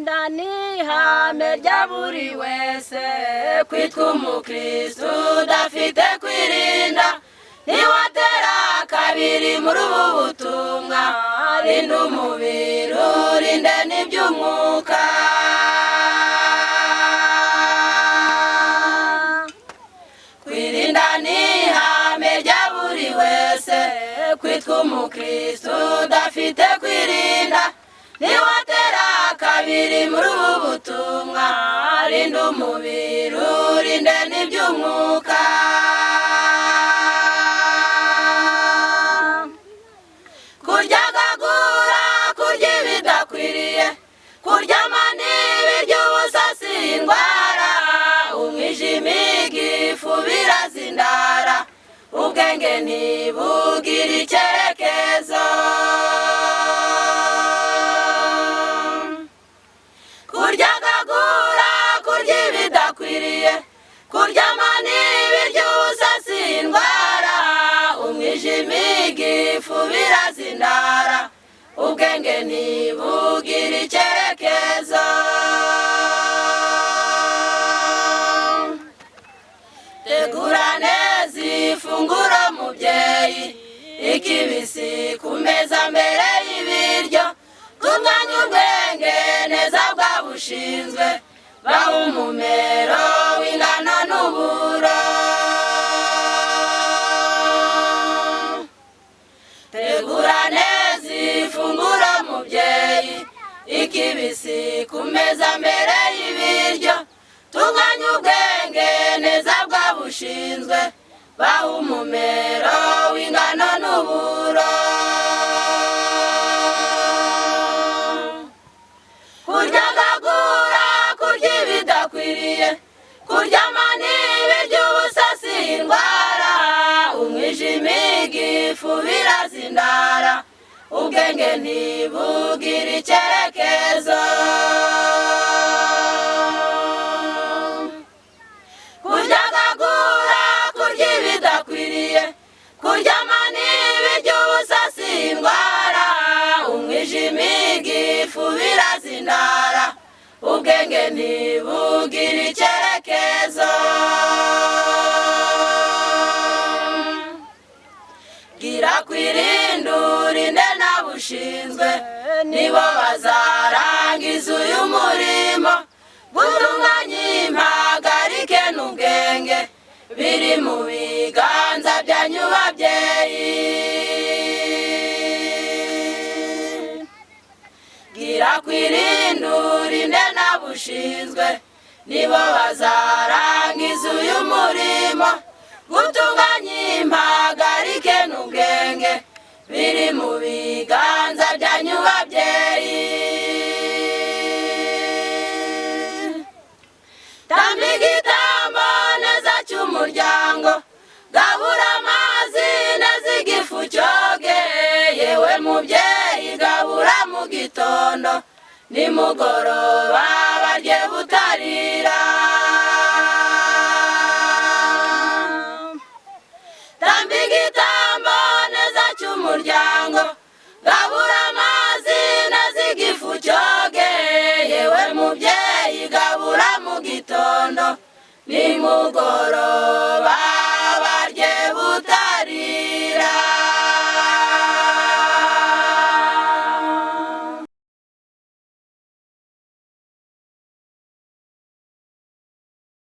kwirinda ni ihame rya buri wese kwitwa umukristo udafite kwirinda ntiwatera kabiri muri ubu butumwa rinda umubiri urinde n'iby'umwuka kwirinda ni ihame rya buri wese kwitwa umukristo udafite kwirinda ntiwatera kabiri muri ubu butumwa rinda umubiri urinde n'iby'umwuka kuryagagura kurya ibidakwiriye kuryama n'ibiryo ubusa si indwara umwijima igifu birazindara ubwenge ntibugire icyerekezo kuryagagura kurya ibidakwiriye kuryama n'ibiryo ubusa si indwara umwijima igifu birazindara ubwenge ntibugire icyerekezo tegura neza ifunguro mubyeyi ikibisi ku meza mbere y'ibiryo tunganya ubwenge neza bwabushinzwe baha umumero w'ingano n'uburo tegura neza ifunguro mubyeyi ikibisi ku meza mbere y'ibiryo tunganya ubwenge neza bwabushinzwe baha umumero w'ingano n'uburo kuryagagura kurya ibidakwiriye kuryama n'ibiryo ubusa si indwara umwijima igifu birazindara ubwenge ntibugire icyerekezo kuryagagura kurya ibidakwiriye kuryama n'ibiryo ubusa si indwara umwijima igifu birazindara ubwenge ntibugire icyerekezo gira kwirinda urinde n'abushinzwe nibo bazarangiza uyu murimo gutunganya impagarike n'ubwenge biri mu biganza byanyu babyeyi gira kwirinda urinde n'abushinzwe nibo bazarangiza uyu murimo gutunganya impagarike n'ubwenge biri mu biganza byanyu babyeyi tamba igitambo neza cy'umuryango gabura amazi neza igifu cyoge yewe mubyeyi gabura mu gitondo nimugoroba barye butarira tamba igitambo neza cy'umuryango gabura amazi neza igifu cyoge yewe mubyeyi gabura mu gitondo nimugoroba